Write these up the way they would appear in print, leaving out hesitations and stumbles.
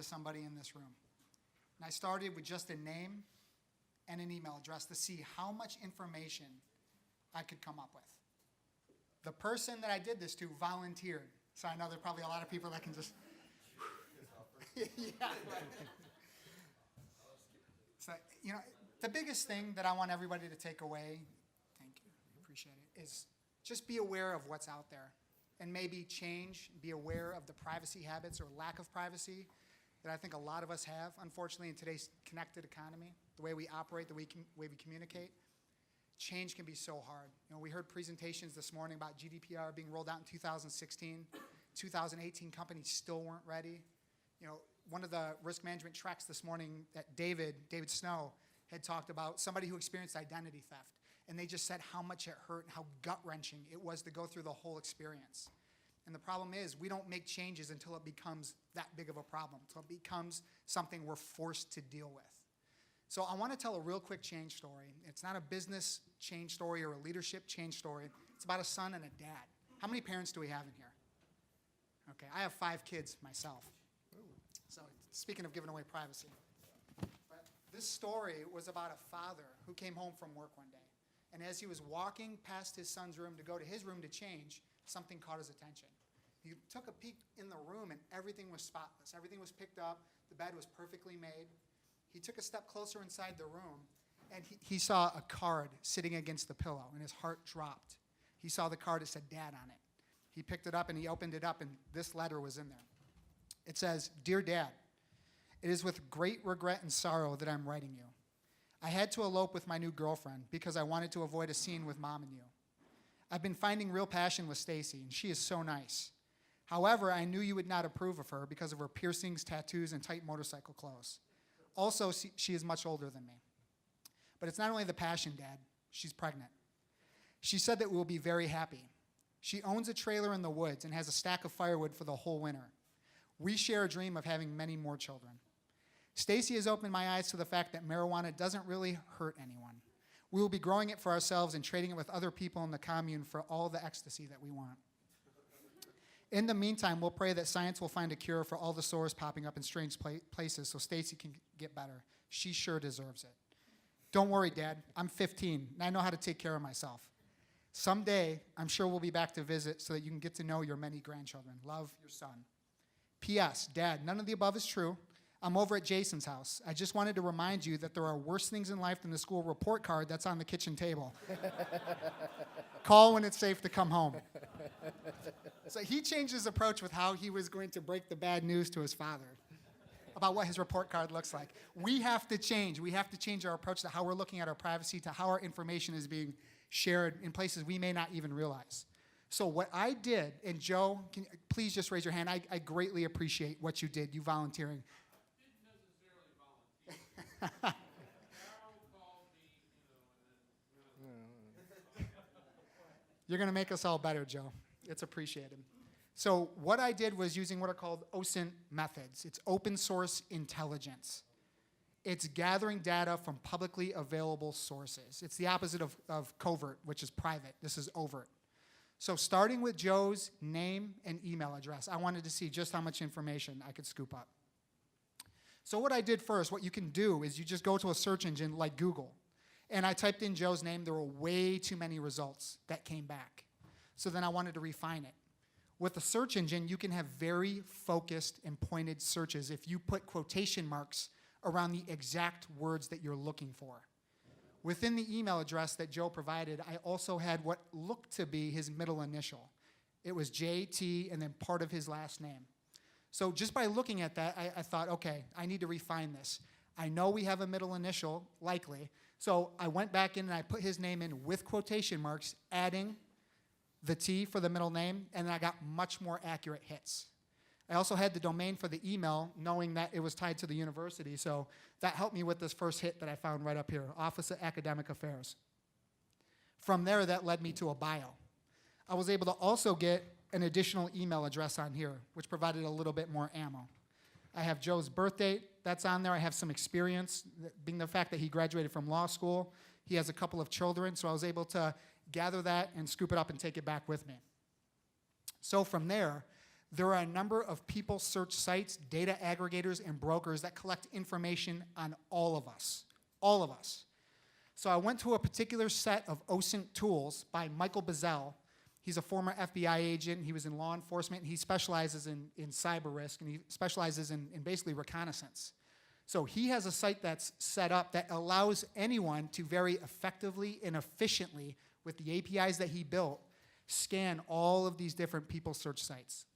somebody in this room. And I started with just a name and an email address to see how much information I could come up with. The person that I did this to volunteered. So I know there are probably a lot of people that can just... yeah, right. So, the biggest thing that I want everybody to take away, thank you, I appreciate it, is just be aware of what's out there and maybe be aware of the privacy habits or lack of privacy that I think a lot of us have, unfortunately, in today's connected economy, the way we operate, the way we communicate. Change can be so hard. We heard presentations this morning about GDPR being rolled out in 2016. 2018, companies still weren't ready. One of the risk management tracks this morning that David Snow had talked about, somebody who experienced identity theft. And they just said how much it hurt and how gut-wrenching it was to go through the whole experience. And the problem is we don't make changes until it becomes that big of a problem, until it becomes something we're forced to deal with. So I want to tell a real quick change story. It's not a business change story or a leadership change story. It's about a son and a dad. How many parents do we have in here? Okay, I have 5 kids myself. So speaking of giving away privacy. But this story was about a father who came home from work one day. And as he was walking past his son's room to go to his room to change, something caught his attention. He took a peek in the room and everything was spotless. Everything was picked up. The bed was perfectly made. He took a step closer inside the room and he saw a card sitting against the pillow and his heart dropped. He saw the card that said Dad on it. He picked it up and he opened it up and this letter was in there. It says, "Dear Dad, it is with great regret and sorrow that I'm writing you. I had to elope with my new girlfriend because I wanted to avoid a scene with Mom and you. I've been finding real passion with Stacy, and she is so nice. However, I knew you would not approve of her because of her piercings, tattoos, and tight motorcycle clothes. Also, she is much older than me. But it's not only the passion, Dad. She's pregnant. She said that we'll be very happy. She owns a trailer in the woods and has a stack of firewood for the whole winter. We share a dream of having many more children. Stacy has opened my eyes to the fact that marijuana doesn't really hurt anyone. We will be growing it for ourselves and trading it with other people in the commune for all the ecstasy that we want. In the meantime, we'll pray that science will find a cure for all the sores popping up in strange places so Stacy can get better. She sure deserves it. Don't worry, Dad. I'm 15, and I know how to take care of myself. Someday, I'm sure we'll be back to visit so that you can get to know your many grandchildren. Love, your son. P.S. Dad, none of the above is true. I'm over at Jason's house. I just wanted to remind you that there are worse things in life than the school report card that's on the kitchen table. Call when it's safe to come home." So he changed his approach with how he was going to break the bad news to his father about what his report card looks like. We have to change. We have to change our approach to how we're looking at our privacy, to how our information is being shared in places we may not even realize. So what I did, and Joe, please just raise your hand. I greatly appreciate what you did, you volunteering. You're going to make us all better, Joe. It's appreciated. So what I did was using what are called OSINT methods. It's open source intelligence. It's gathering data from publicly available sources. It's the opposite of covert, which is private. This is overt. So starting with Joe's name and email address, I wanted to see just how much information I could scoop up. So what I did first, what you can do is you just go to a search engine like Google. And I typed in Joe's name. There were way too many results that came back. So then I wanted to refine it. With a search engine, you can have very focused and pointed searches if you put quotation marks around the exact words that you're looking for. Within the email address that Joe provided, I also had what looked to be his middle initial. It was JT and then part of his last name. So just by looking at that, I thought, okay, I need to refine this. I know we have a middle initial, likely. So I went back in and I put his name in with quotation marks, adding the T for the middle name, and then I got much more accurate hits. I also had the domain for the email, knowing that it was tied to the university, so that helped me with this first hit that I found right up here, Office of Academic Affairs. From there, that led me to a bio. I was able to also get an additional email address on here, which provided a little bit more ammo. I have Joe's birth date, that's on there. I have some experience, being the fact that he graduated from law school. He has a couple of children, so I was able to gather that and scoop it up and take it back with me. So from there, There are a number of people search sites, data aggregators, and brokers that collect information on all of us. All of us. So I went to a particular set of OSINT tools by Michael Bazell. He's a former FBI agent. He was in law enforcement. And he specializes in cyber risk, and he specializes in basically reconnaissance. So he has a site that's set up that allows anyone to very effectively and efficiently, with the APIs that he built, scan all of these different people search sites.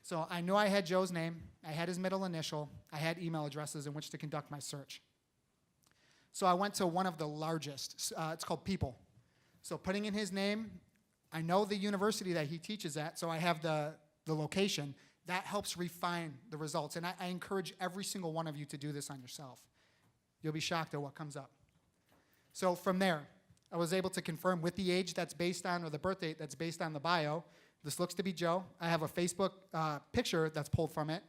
So I knew I had Joe's name, I had his middle initial, I had email addresses in which to conduct my search. So I went to one of the largest, it's called People. So putting in his name, I know the university that he teaches at, so I have the location. That helps refine the results, and I encourage every single one of you to do this on yourself. You'll be shocked at what comes up. So from there, I was able to confirm with the age that's based on, or the birth date that's based on the bio, this looks to be Joe. I have a Facebook picture that's pulled from it.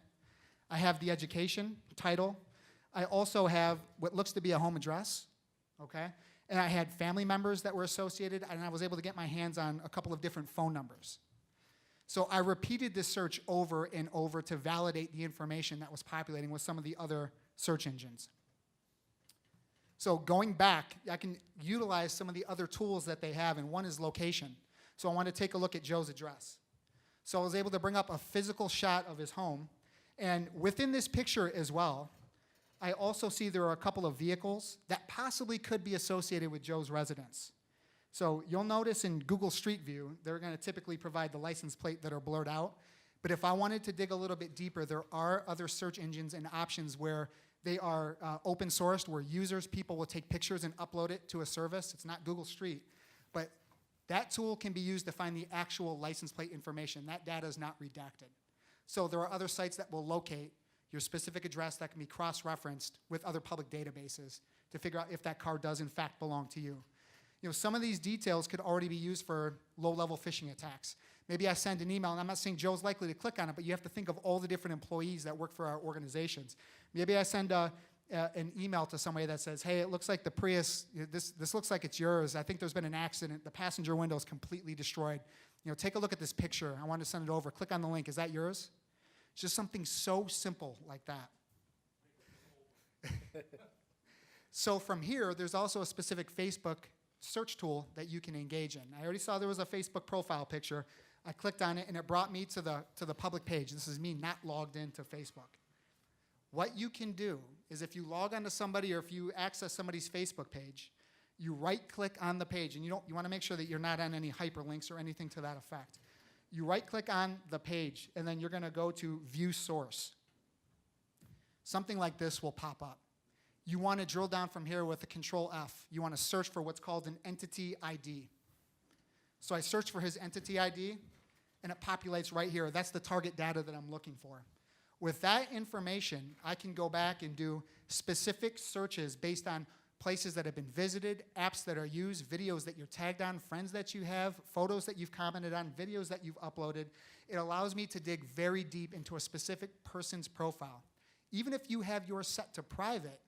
I have the education, title. I also have what looks to be a home address, okay? And I had family members that were associated, and I was able to get my hands on a couple of different phone numbers. So I repeated this search over and over to validate the information that was populating with some of the other search engines. So going back, I can utilize some of the other tools that they have, and one is location. So I want to take a look at Joe's address. So I was able to bring up a physical shot of his home, and within this picture as well, I also see there are a couple of vehicles that possibly could be associated with Joe's residence. So you'll notice in Google Street View, they're going to typically provide the license plate that are blurred out. But if I wanted to dig a little bit deeper, there are other search engines and options where they are open sourced, where people will take pictures and upload it to a service. It's not Google Street. But that tool can be used to find the actual license plate information. That data is not redacted. So there are other sites that will locate your specific address that can be cross-referenced with other public databases to figure out if that car does in fact belong to you. You know, some of these details could already be used for low-level phishing attacks. Maybe I send an email, and I'm not saying Joe's likely to click on it, but you have to think of all the different employees that work for our organizations. Maybe I send an email to somebody that says, hey, it looks like the Prius, this looks like it's yours. I think there's been an accident. The passenger window is completely destroyed. You know, take a look at this picture. I want to send it over. Click on the link. Is that yours? It's just something so simple like that. So from here, there's also a specific Facebook search tool that you can engage in. I already saw there was a Facebook profile picture. I clicked on it, and it brought me to the public page. This is me not logged into Facebook. What you can do is if you log onto somebody or if you access somebody's Facebook page, you right-click on the page, and you want to make sure that you're not on any hyperlinks or anything to that effect. You right-click on the page, and then you're going to go to View Source. Something like this will pop up. You want to drill down from here with a Control F. You want to search for what's called an entity ID. So I search for his entity ID, and it populates right here. That's the target data that I'm looking for. With that information, I can go back and do specific searches based on places that have been visited, apps that are used, videos that you're tagged on, friends that you have, photos that you've commented on, videos that you've uploaded. It allows me to dig very deep into a specific person's profile. Even if you have yours set to private,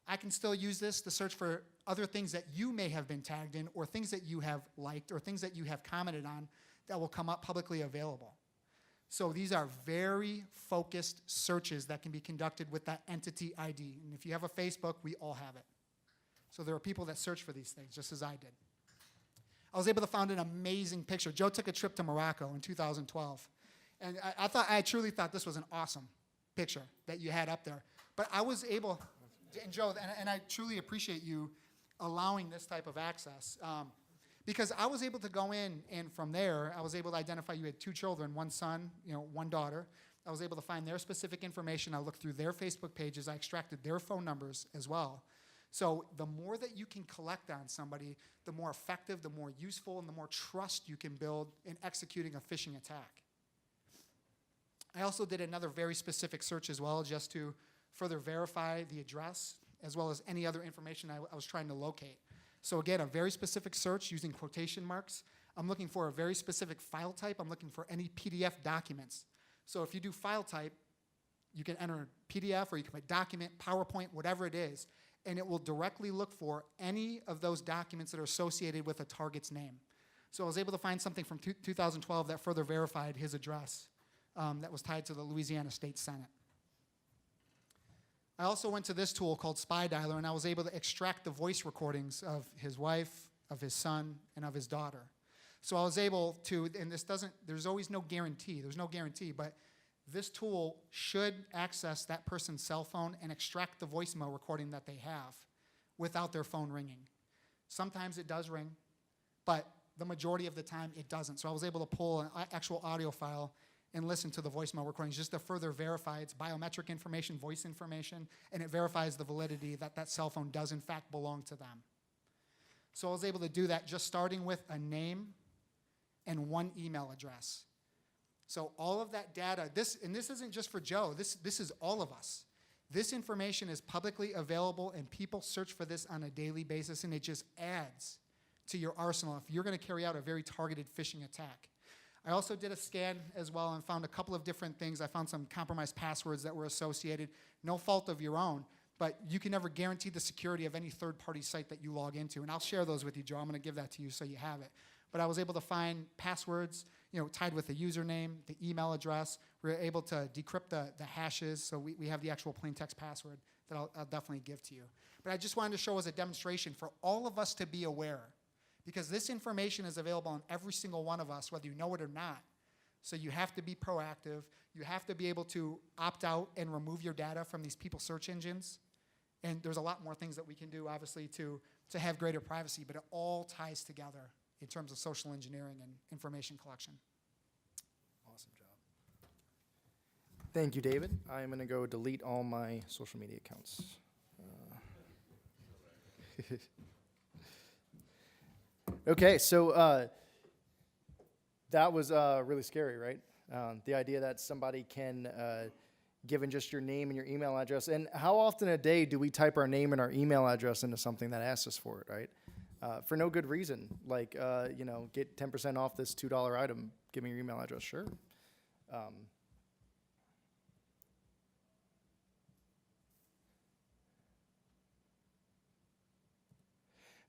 I can still use this to search for other things that you may have been tagged in, or things that you have liked, or things that you have commented on that will come up publicly available. So these are very focused searches that can be conducted with that entity ID. And if you have a Facebook, we all have it. So there are people that search for these things, just as I did. I was able to find an amazing picture. Joe took a trip to Morocco in 2012. And I truly thought this was an awesome picture that you had up there. But I was able, and Joe, and I truly appreciate you allowing this type of access. Because I was able to go in, and from there, I was able to identify you had 2 children, 1 son, 1 daughter. I was able to find their specific information. I looked through their Facebook pages. I extracted their phone numbers as well. So the more that you can collect on somebody, the more effective, the more useful, and the more trust you can build in executing a phishing attack. I also did another very specific search as well, just to further verify the address, as well as any other information I was trying to locate. So again, a very specific search using quotation marks. I'm looking for a very specific file type. I'm looking for any PDF documents. So if you do file type, you can enter PDF, or you can put document, PowerPoint, whatever it is, and it will directly look for any of those documents that are associated with a target's name. So I was able to find something from 2012 that further verified his address. that was tied to the Louisiana State Senate. I also went to this tool called Spy Dialer, and I was able to extract the voice recordings of his wife, of his son, and of his daughter. So I was able to, and there's always no guarantee, but this tool should access that person's cell phone and extract the voicemail recording that they have without their phone ringing. Sometimes it does ring, but the majority of the time it doesn't. So I was able to pull an actual audio file and listen to the voicemail recordings just to further verify its biometric information, voice information, and it verifies the validity that that cell phone does in fact belong to them. So I was able to do that just starting with a name and one email address. So all of that data, this isn't just for Joe, this is all of us. This information is publicly available and people search for this on a daily basis, and it just adds to your arsenal if you're going to carry out a very targeted phishing attack. I also did a scan as well and found a couple of different things. I found some compromised passwords that were associated, no fault of your own, but you can never guarantee the security of any third-party site that you log into, and I'll share those with you, Joe. I'm going to give that to you so you have it. But I was able to find passwords, tied with the username, the email address. We were able to decrypt the hashes, so we have the actual plain text password that I'll definitely give to you. But I just wanted to show as a demonstration for all of us to be aware, because this information is available on every single one of us, whether you know it or not. So you have to be proactive. You have to be able to opt out and remove your data from these people search engines. And there's a lot more things that we can do, obviously, to have greater privacy, but it all ties together in terms of social engineering and information collection. Awesome job. Thank you, David. I'm going to go delete all my social media accounts. Okay, so that was really scary, right? The idea that somebody can, given just your name and your email address, and how often a day do we type our name and our email address into something that asks us for it, right? For no good reason, like, get 10% off this $2 item, give me your email address, sure.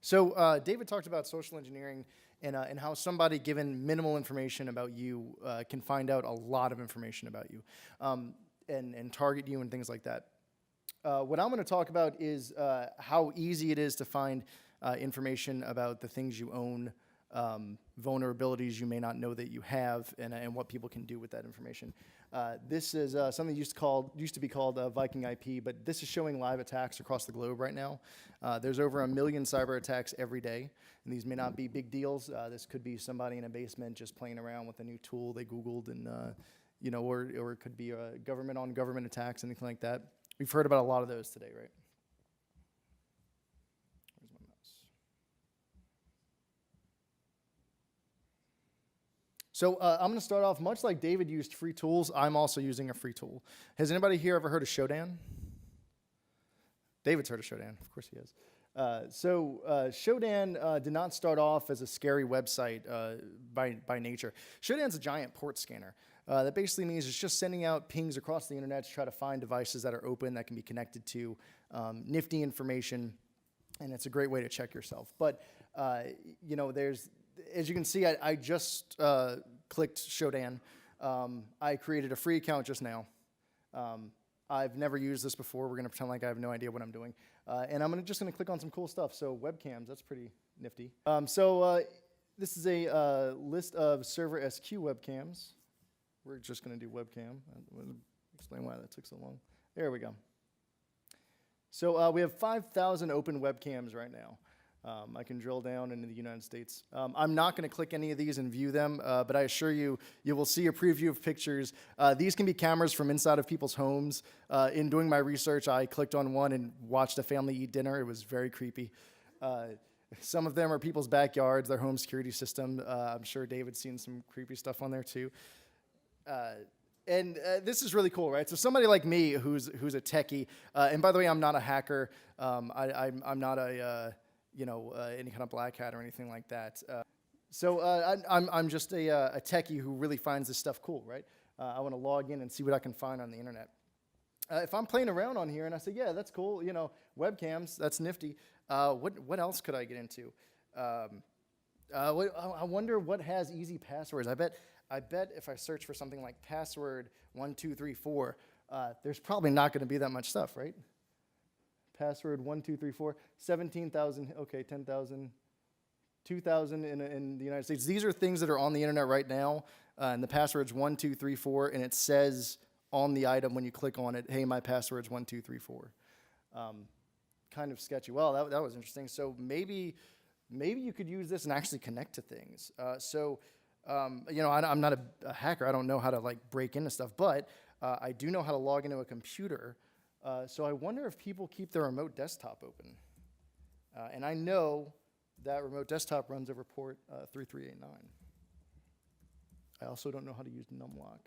So David talked about social engineering and how somebody given minimal information about you can find out a lot of information about you and target you and things like that. What I'm going to talk about is how easy it is to find information about the things you own, vulnerabilities you may not know that you have, and what people can do with that information. This is something used to be called Viking IP, but this is showing live attacks across the globe right now. There's over 1 million cyber attacks every day, and these may not be big deals. This could be somebody in a basement just playing around with a new tool they Googled, and or it could be government-on-government attacks, anything like that. We've heard about a lot of those today, right? Where's my mouse? So I'm going to start off, much like David used free tools, I'm also using a free tool. Has anybody here ever heard of Shodan? David's heard of Shodan, of course he has. Shodan did not start off as a scary website by nature. Shodan's a giant port scanner. That basically means it's just sending out pings across the internet to try to find devices that are open that can be connected to nifty information, and it's a great way to check yourself. But there's, as you can see, I just clicked Shodan. I created a free account just now. I've never used this before. We're going to pretend like I have no idea what I'm doing. And I'm just going to click on some cool stuff. So webcams, that's pretty nifty. This is a list of server SQ webcams. We're just going to do webcam. I'll explain why that took so long. There we go. So we have 5,000 open webcams right now. I can drill down into the United States. I'm not going to click any of these and view them, but I assure you, you will see a preview of pictures. These can be cameras from inside of people's homes. In doing my research, I clicked on one and watched a family eat dinner. It was very creepy. Some of them are people's backyards, their home security system. I'm sure David's seen some creepy stuff on there too. This is really cool, right? So somebody like me who's a techie, and by the way, I'm not a hacker. I'm not a any kind of black hat or anything like that. I'm just a techie who really finds this stuff cool, right? I want to log in and see what I can find on the internet. If I'm playing around on here and I say, yeah, that's cool, webcams, that's nifty. What else could I get into? I wonder what has easy passwords. I bet if I search for something like password 1234, there's probably not going to be that much stuff, right? Password 1234, 17,000, okay, 10,000, 2,000 in the United States. These are things that are on the internet right now, and the password's 1234, and it says on the item when you click on it, hey, my password's 1234. Kind of sketchy. Well, that was interesting. So maybe you could use this and actually connect to things. I'm not a hacker. I don't know how to like break into stuff, but I do know how to log into a computer. So I wonder if people keep their remote desktop open. And I know that remote desktop runs over port 3389. I also don't know how to use numlock.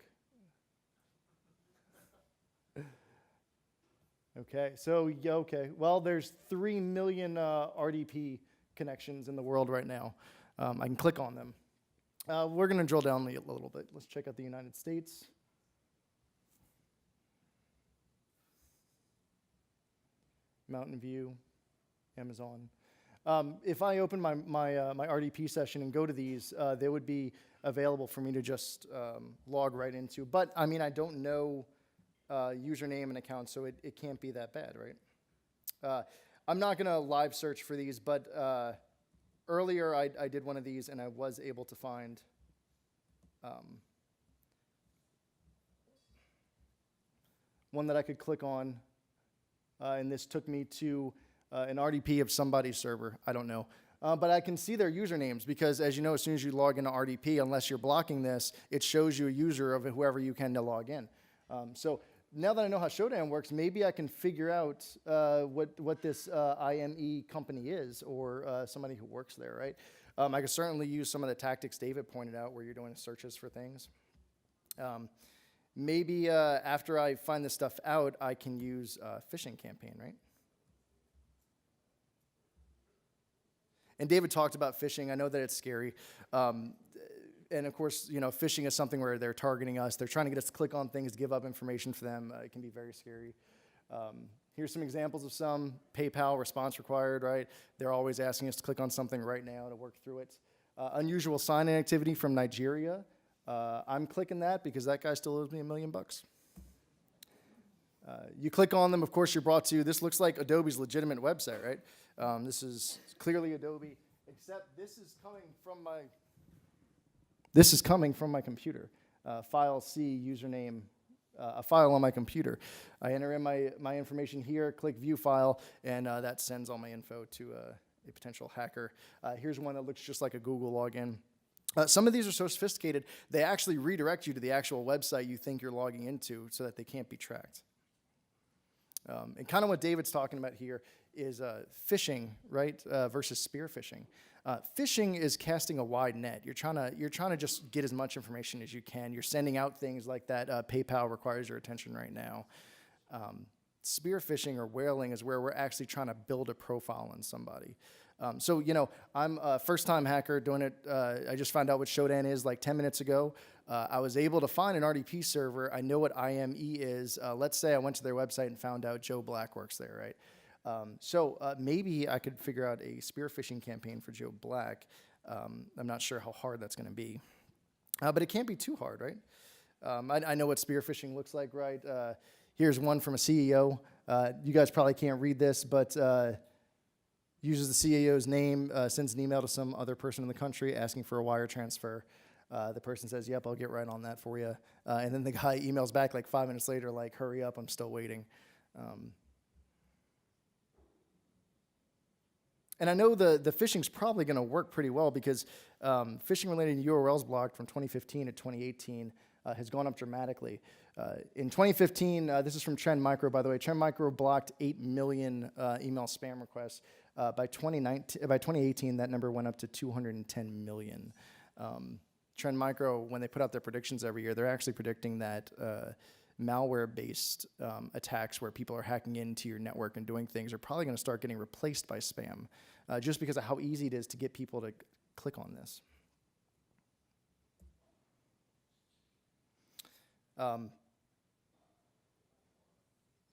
Okay, so, yeah, okay. Well, there's 3 million RDP connections in the world right now. I can click on them. We're going to drill down a little bit. Let's check out the United States. Mountain View, Amazon. If I open my RDP session and go to these, they would be available for me to just log right into. But, I mean, I don't know username and account, so it can't be that bad, right? I'm not going to live search for these, but earlier I did one of these, and I was able to find one that I could click on, and this took me to an RDP of somebody's server. I don't know. But I can see their usernames because, as you know, as soon as you log into RDP, unless you're blocking this, it shows you a user of whoever you can to log in. So now that I know how Shodan works, maybe I can figure out what this IME company is, or somebody who works there, right? I could certainly use some of the tactics David pointed out where you're doing searches for things. Maybe after I find this stuff out, I can use a phishing campaign, right? And David talked about phishing. I know that it's scary. And of course, you know, phishing is something where they're targeting us. They're trying to get us to click on things, give up information for them. It can be very scary. Here's some examples of some. PayPal, response required, right? They're always asking us to click on something right now to work through it. Unusual sign-in activity from Nigeria. I'm clicking that because that guy still owes me $1 million. You click on them, of course, you're brought to, this looks like Adobe's legitimate website, right? This is clearly Adobe, except this is coming from my computer. File C, username, a file on my computer. I enter in my information here, click view file, and that sends all my info to a potential hacker. Here's one that looks just like a Google login. Some of these are so sophisticated, they actually redirect you to the actual website you think you're logging into so that they can't be tracked. And kind of what David's talking about here is phishing, right, versus spear phishing. Phishing is casting a wide net. You're trying to just get as much information as you can. You're sending out things like that. PayPal requires your attention right now. Spear phishing or whaling is where we're actually trying to build a profile on somebody. So, you know, I'm a first-time hacker doing it. I just found out what Shodan is like 10 minutes ago. I was able to find an RDP server. I know what IME is. Let's say I went to their website and found out Joe Black works there, right? So maybe I could figure out a spear phishing campaign for Joe Black. I'm not sure how hard that's going to be. But it can't be too hard, right? I know what spear phishing looks like, right? Here's one from a CEO. You guys probably can't read this, but uses the CEO's name, sends an email to some other person in the country asking for a wire transfer. The person says, yep, I'll get right on that for you. And then the guy emails back like 5 minutes later, like, hurry up, I'm still waiting. And I know the phishing's probably going to work pretty well because phishing-related URLs blocked from 2015 to 2018 has gone up dramatically. In 2015, this is from Trend Micro, by the way. Trend Micro blocked 8 million email spam requests. By 2018, that number went up to 210 million. Trend Micro, when they put out their predictions every year, they're actually predicting that malware-based attacks where people are hacking into your network and doing things are probably going to start getting replaced by spam just because of how easy it is to get people to click on this.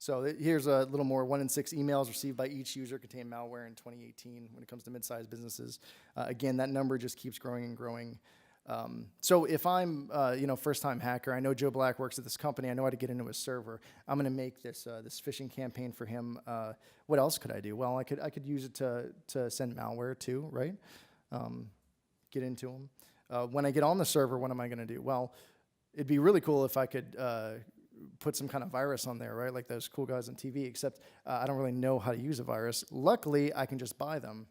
So here's a little more. 1 in 6 emails received by each user contain malware in 2018 when it comes to mid-sized businesses. Again, that number just keeps growing and growing. So if I'm, first-time hacker, I know Joe Black works at this company, I know how to get into his server, I'm going to make this this phishing campaign for him. What else could I do? Well, I could use it to send malware too, right? Get into him. When I get on the server, what am I going to do? Well, it'd be really cool if I could put some kind of virus on there, right? Like those cool guys on TV, except I don't really know how to use a virus. Luckily, I can just buy them.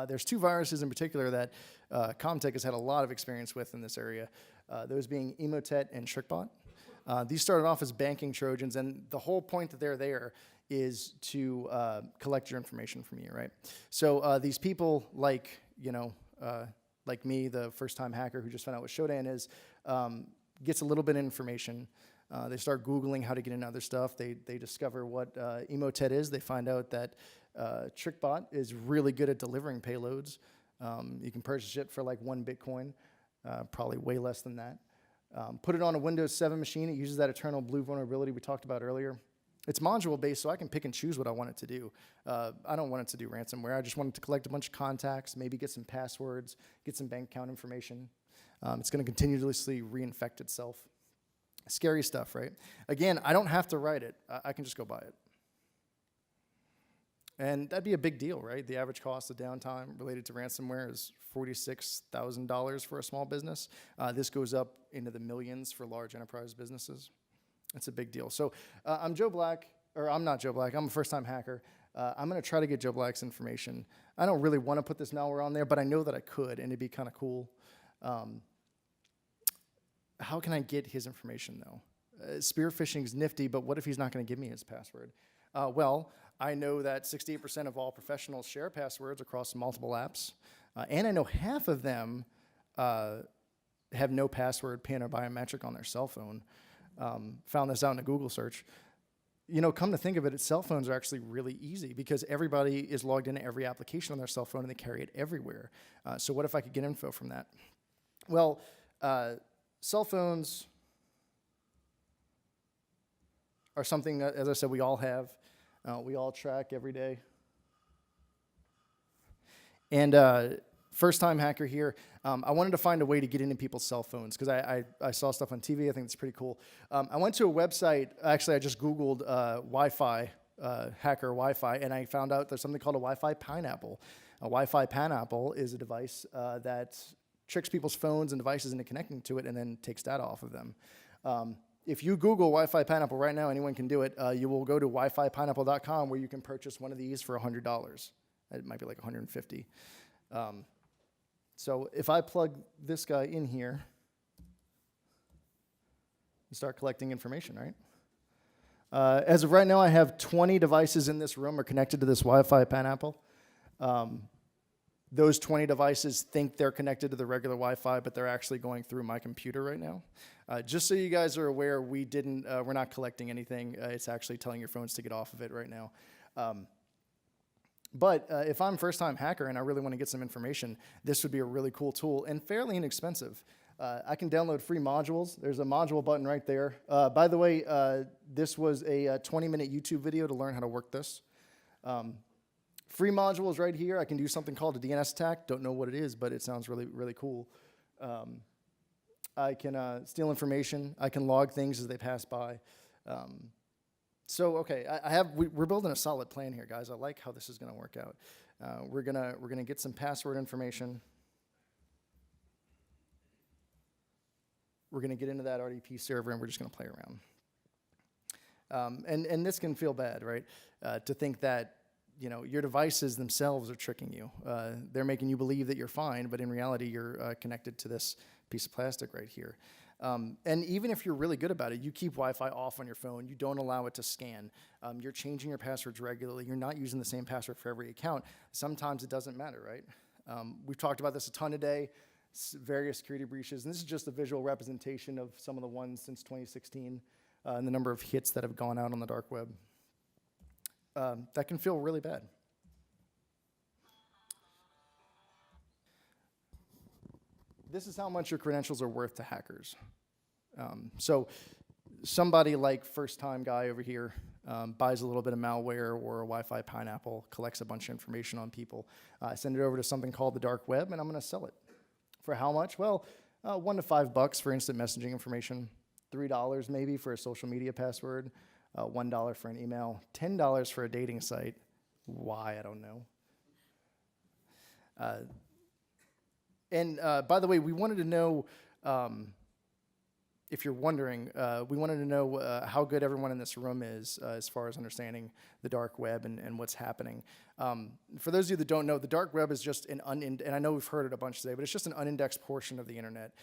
There's 2 viruses in particular that CommTech has had a lot of experience with in this area, those being Emotet and TrickBot. These started off as banking Trojans, and the whole point that they're there is to collect your information from you, right? So these people like me, the first-time hacker who just found out what Shodan is, gets a little bit of information. They start Googling how to get into other stuff. They discover what Emotet is. They find out that TrickBot is really good at delivering payloads. You can purchase it for like 1 Bitcoin, probably way less than that. Put it on a Windows 7 machine. It uses that eternal blue vulnerability we talked about earlier. It's module-based, so I can pick and choose what I want it to do. I don't want it to do ransomware. I just want it to collect a bunch of contacts, maybe get some passwords, get some bank account information. It's going to continuously reinfect itself. Scary stuff, right? Again, I don't have to write it. I can just go buy it. And that'd be a big deal, right? The average cost of downtime related to ransomware is $46,000 for a small business. This goes up into the millions for large enterprise businesses. It's a big deal. So I'm Joe Black, or I'm not Joe Black. I'm a first-time hacker. I'm going to try to get Joe Black's information. I don't really want to put this malware on there, but I know that I could, and it'd be kind of cool. How can I get his information, though? Spear phishing is nifty, but what if he's not going to give me his password? Well, I know that 68% of all professionals share passwords across multiple apps, and I know half of them have no password, PIN, or biometric on their cell phone. Found this out in a Google search. Come to think of it, cell phones are actually really easy because everybody is logged into every application on their cell phone and they carry it everywhere. So what if I could get info from that? Well, cell phones are something that, as I said, we all have. We all track every day. And first-time hacker here, I wanted to find a way to get into people's cell phones because I saw stuff on TV. I think it's pretty cool. I went to a website. Actually, I just Googled Wi-Fi, hacker Wi-Fi, and I found out there's something called a Wi-Fi pineapple. A Wi-Fi pineapple is a device that tricks people's phones and devices into connecting to it and then takes data off of them. If you Google Wi-Fi pineapple right now, anyone can do it. You will go to wifipineapple.com where you can purchase one of these for $100. It might be like $150. So if I plug this guy in here and start collecting information, right? As of right now, I have 20 devices in this room are connected to this Wi-Fi pineapple. Those 20 devices think they're connected to the regular Wi-Fi, but they're actually going through my computer right now. Just so you guys are aware, we're not collecting anything. It's actually telling your phones to get off of it right now. But if I'm a first-time hacker and I really want to get some information, this would be a really cool tool and fairly inexpensive. I can download free modules. There's a module button right there. By the way, this was a 20-minute YouTube video to learn how to work this. Free modules right here. I can do something called a DNS attack. Don't know what it is, but it sounds really, really cool. I can steal information. I can log things as they pass by. So okay, we're building a solid plan here, guys. I like how this is going to work out. We're gonna get some password information. We're gonna get into that RDP server, and we're just gonna play around. And this can feel bad, right? To think that your devices themselves are tricking you. They're making you believe that you're fine, but in reality, you're connected to this piece of plastic right here. And even if you're really good about it, you keep Wi-Fi off on your phone. You don't allow it to scan. You're changing your passwords regularly. You're not using the same password for every account. Sometimes it doesn't matter, right? We've talked about this a ton today, various security breaches, and this is just a visual representation of some of the ones since 2016 and the number of hits that have gone out on the dark web. That can feel really bad. This is how much your credentials are worth to hackers. So somebody like first-time guy over here, buys a little bit of malware or a Wi-Fi pineapple, collects a bunch of information on people. I send it over to something called the dark web, and I'm going to sell it. For how much? Well, $1 to $5 for instant messaging information, $3 maybe for a social media password, $1 for an email, $10 for a dating site. Why? I don't know. And by the way, we wanted to know, if you're wondering, we wanted to know how good everyone in this room is as far as understanding the dark web and what's happening. For those of you that don't know, the dark web is just and I know we've heard it a bunch today, but it's just an unindexed portion of the internet.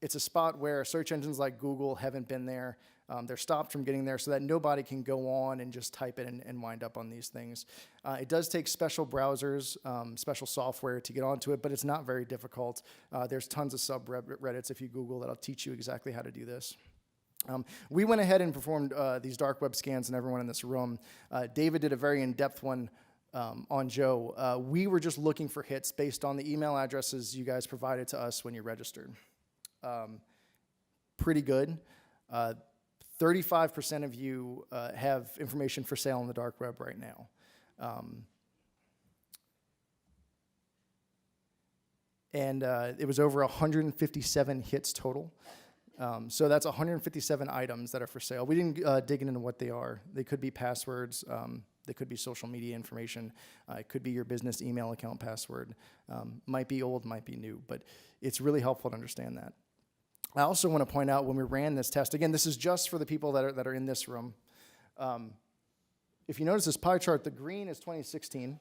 It's a spot where search engines like Google haven't been there. They're stopped from getting there so that nobody can go on and just type it and wind up on these things. It does take special browsers, special software to get onto it, but it's not very difficult. There's tons of subreddits if you Google that'll teach you exactly how to do this. We went ahead and performed these dark web scans on everyone in this room. David did a very in-depth one on Joe. We were just looking for hits based on the email addresses you guys provided to us when you registered. Pretty good. 35% of you have information for sale on the dark web right now. And it was over 157 hits total. So that's 157 items that are for sale. We didn't dig into what they are. They could be passwords. They could be social media information. It could be your business email account password. Might be old, might be new, but it's really helpful to understand that. I also want to point out when we ran this test, again, this is just for the people that are in this room. If you notice this pie chart, the green is 2016,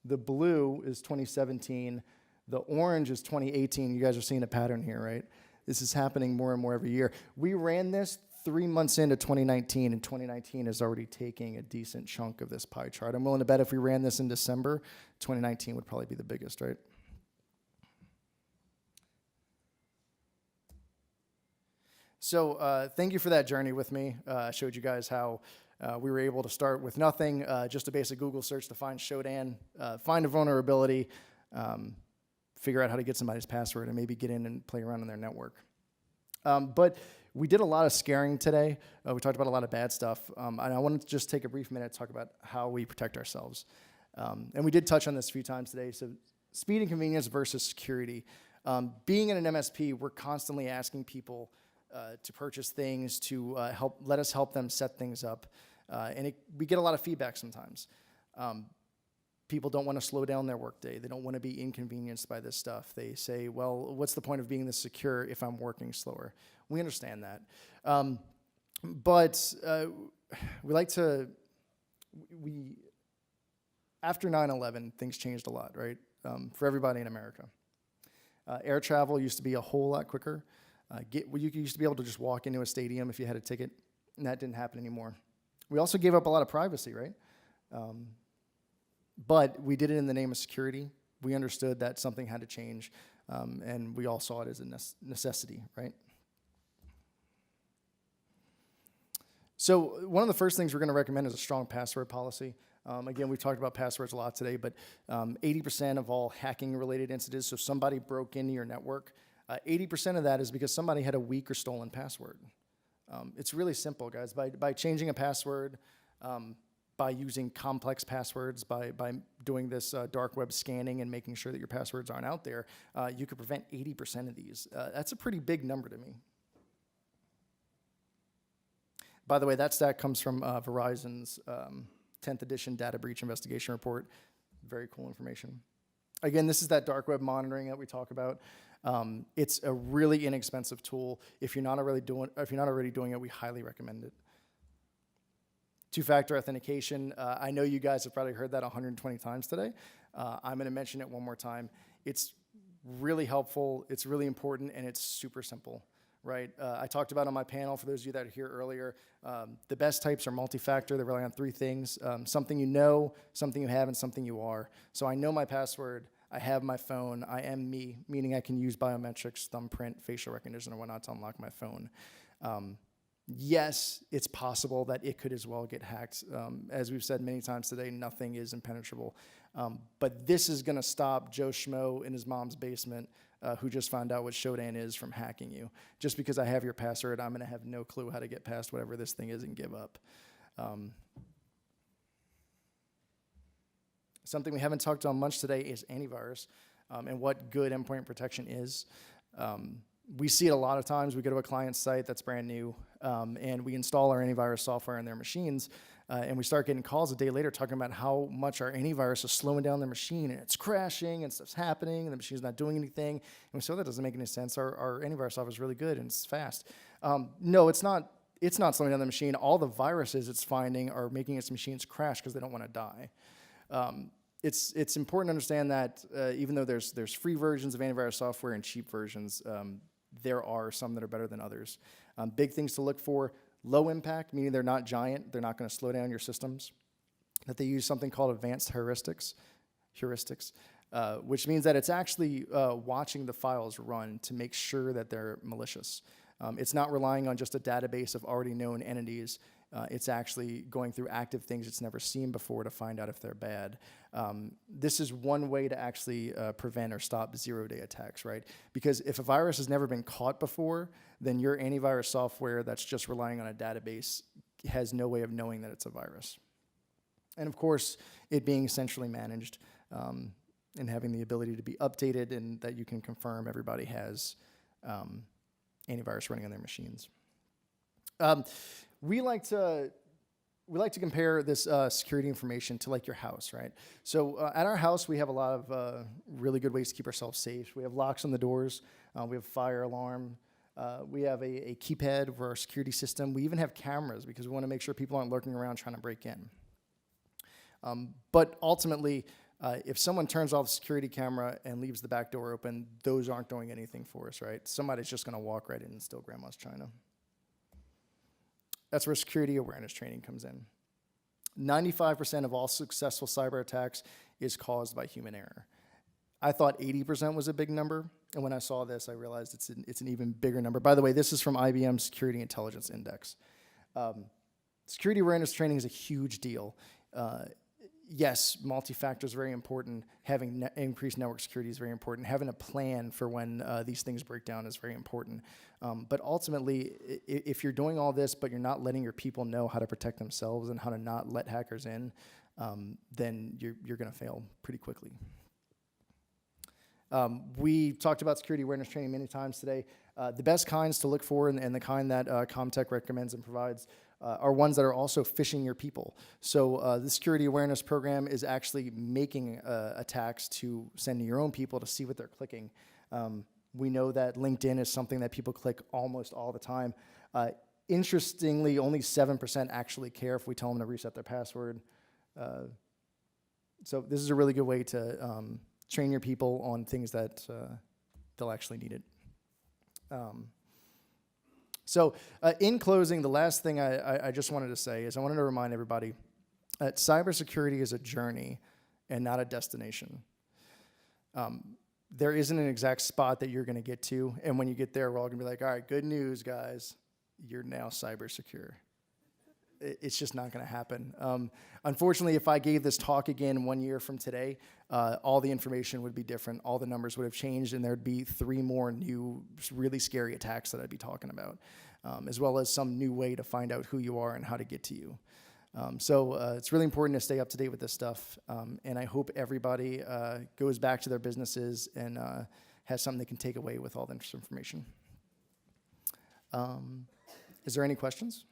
the blue is 2017, the orange is 2018. You guys are seeing a pattern here, right? This is happening more and more every year. We ran this 3 months into 2019, and 2019 is already taking a decent chunk of this pie chart. I'm willing to bet if we ran this in December, 2019 would probably be the biggest, right? So thank you for that journey with me. I showed you guys how we were able to start with nothing, just a basic Google search to find Shodan, find a vulnerability, figure out how to get somebody's password, and maybe get in and play around in their network. But we did a lot of scaring today. We talked about a lot of bad stuff. And I wanted to just take a brief minute to talk about how we protect ourselves. And we did touch on this a few times today. So speed and convenience versus security. Being in an MSP, we're constantly asking people to purchase things, to let us help them set things up. And we get a lot of feedback sometimes. People don't want to slow down their workday. They don't want to be inconvenienced by this stuff. They say, well, what's the point of being this secure if I'm working slower? We understand that. But after 9/11, things changed a lot, right? For everybody in America. Air travel used to be a whole lot quicker. You used to be able to just walk into a stadium if you had a ticket, and that didn't happen anymore. We also gave up a lot of privacy, right? But we did it in the name of security. We understood that something had to change, and we all saw it as a necessity, right? So one of the first things we're going to recommend is a strong password policy. Again, we've talked about passwords a lot today, but 80% of all hacking-related incidents, so somebody broke into your network, 80% of that is because somebody had a weak or stolen password. It's really simple, guys. By changing a password, by using complex passwords, by doing this dark web scanning and making sure that your passwords aren't out there, you could prevent 80% of these. That's a pretty big number to me. By the way, that stat comes from Verizon's 10th edition data breach investigation report. Very cool information. Again, this is that dark web monitoring that we talk about. It's a really inexpensive tool. If you're not already doing it, we highly recommend it. Two-factor authentication. I know you guys have probably heard that 120 times today. I'm going to mention it one more time. It's really helpful. It's really important, and it's super simple. Right? I talked about on my panel, for those of you that are here earlier, the best types are multi-factor. They rely on three things: something you know, something you have, and something you are. So I know my password. I have my phone. I am me, meaning I can use biometrics, thumbprint, facial recognition, or whatnot to unlock my phone. Yes, it's possible that it could as well get hacked. As we've said many times today, nothing is impenetrable. But this is going to stop Joe Schmo in his mom's basement who just found out what Shodan is from hacking you. Just because I have your password, I'm going to have no clue how to get past whatever this thing is and give up. Something we haven't talked on much today is antivirus and what good endpoint protection is. We see it a lot of times. We go to a client site that's brand new, and we install our antivirus software on their machines, and we start getting calls a day later talking about how much our antivirus is slowing down their machine, and it's crashing, and stuff's happening, and the machine's not doing anything. And we say, oh, that doesn't make any sense. Our antivirus software is really good, and it's fast. No, it's not. It's not slowing down the machine. All the viruses it's finding are making its machines crash because they don't want to die. It's important to understand that even though there's free versions of antivirus software and cheap versions, there are some that are better than others. Big things to look for: low impact, meaning they're not giant, they're not going to slow down your systems. That they use something called advanced heuristics, which means that it's actually watching the files run to make sure that they're malicious. It's not relying on just a database of already known entities. It's actually going through active things it's never seen before to find out if they're bad. This is one way to actually prevent or stop zero-day attacks, right? Because if a virus has never been caught before, then your antivirus software that's just relying on a database has no way of knowing that it's a virus. And of course, it being centrally managed and having the ability to be updated and that you can confirm everybody has antivirus running on their machines. We like to compare this security information to like your house, right? So at our house, we have a lot of really good ways to keep ourselves safe. We have locks on the doors. We have a fire alarm. We have a keypad for our security system. We even have cameras because we want to make sure people aren't lurking around trying to break in. But ultimately, if someone turns off the security camera and leaves the back door open, those aren't doing anything for us, right? Somebody's just going to walk right in and steal grandma's china. That's where security awareness training comes in. 95% of all successful cyber attacks is caused by human error. I thought 80% was a big number, and when I saw this, I realized it's an even bigger number. By the way, this is from IBM's Security Intelligence Index. Security awareness training is a huge deal. Yes, multi-factor is very important. Having increased network security is very important. Having a plan for when these things break down is very important. But ultimately, if you're doing all this, but you're not letting your people know how to protect themselves and how to not let hackers in, then you're going to fail pretty quickly. We talked about security awareness training many times today. The best kinds to look for and the kind that CommTech recommends and provides are ones that are also phishing your people. So the security awareness program is actually making attacks to send to your own people to see what they're clicking. We know that LinkedIn is something that people click almost all the time. Interestingly, only 7% actually care if we tell them to reset their password. So this is a really good way to train your people on things that they'll actually need it. So in closing, the last thing I just wanted to say is I wanted to remind everybody that cybersecurity is a journey and not a destination. There isn't an exact spot that you're going to get to, and when you get there, we're all going to be like, all right, good news, guys. You're now cyber secure. It's just not going to happen. Unfortunately, if I gave this talk again 1 year from today, all the information would be different. All the numbers would have changed, and there'd be 3 more new, really scary attacks that I'd be talking about, as well as some new way to find out who you are and how to get to you. So it's really important to stay up to date with this stuff, and I hope everybody goes back to their businesses and has something they can take away with all this information. Is there any questions?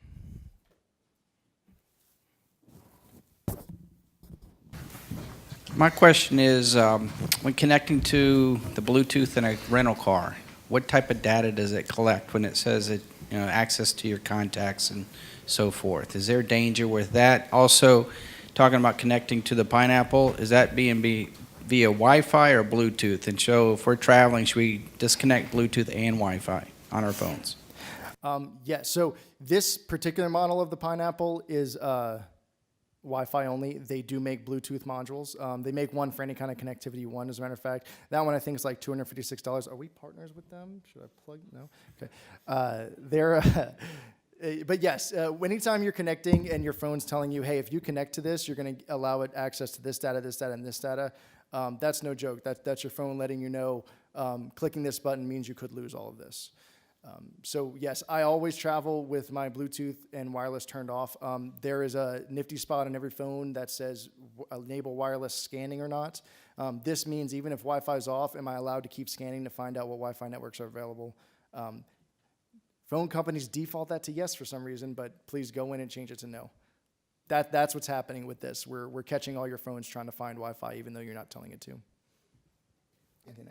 My question is, when connecting to the Bluetooth in a rental car, what type of data does it collect when it says it, access to your contacts and so forth? Is there danger with that? Also, talking about connecting to the Pineapple, is that being via Wi-Fi or Bluetooth? And so, if we're traveling, should we disconnect Bluetooth and Wi-Fi on our phones? Yeah. So this particular model of the Pineapple is Wi-Fi only. They do make Bluetooth modules. They make one for any kind of connectivity one, as a matter of fact. That one I think is like $256. Are we partners with them? Should I plug? No? Okay. But yes, anytime you're connecting and your phone's telling you, hey, if you connect to this, you're going to allow it access to this data, and this data. That's no joke. That's your phone letting you know clicking this button means you could lose all of this. So yes, I always travel with my Bluetooth and wireless turned off. There is a nifty spot on every phone that says enable wireless scanning or not. This means even if Wi-Fi is off, am I allowed to keep scanning to find out what Wi-Fi networks are available? Phone companies default that to yes for some reason, but please go in and change it to no. That's what's happening with this. We're catching all your phones trying to find Wi-Fi even though you're not telling it to.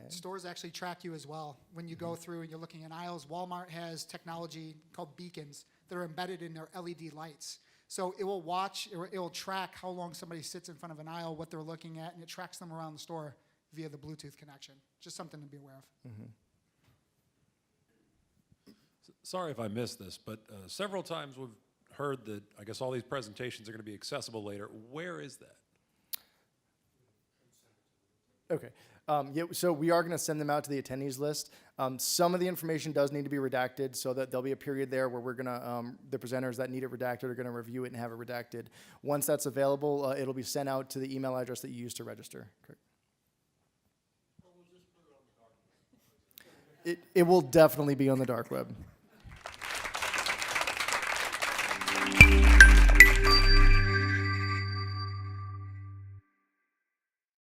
Stores actually track you as well. When you go through and you're looking in aisles, Walmart has technology called beacons that are embedded in their LED lights. So it will watch, it will track how long somebody sits in front of an aisle, what they're looking at, and it tracks them around the store via the Bluetooth connection. Just something to be aware of. Sorry if I missed this, but several times we've heard that I guess all these presentations are going to be accessible later. Where is that? Okay. Yeah, so we are going to send them out to the attendees list. Some of the information does need to be redacted, so that there'll be a period there where we're going to, the presenters that need it redacted are going to review it and have it redacted. Once that's available, it'll be sent out to the email address that you used to register. Correct. It will definitely be on the dark web.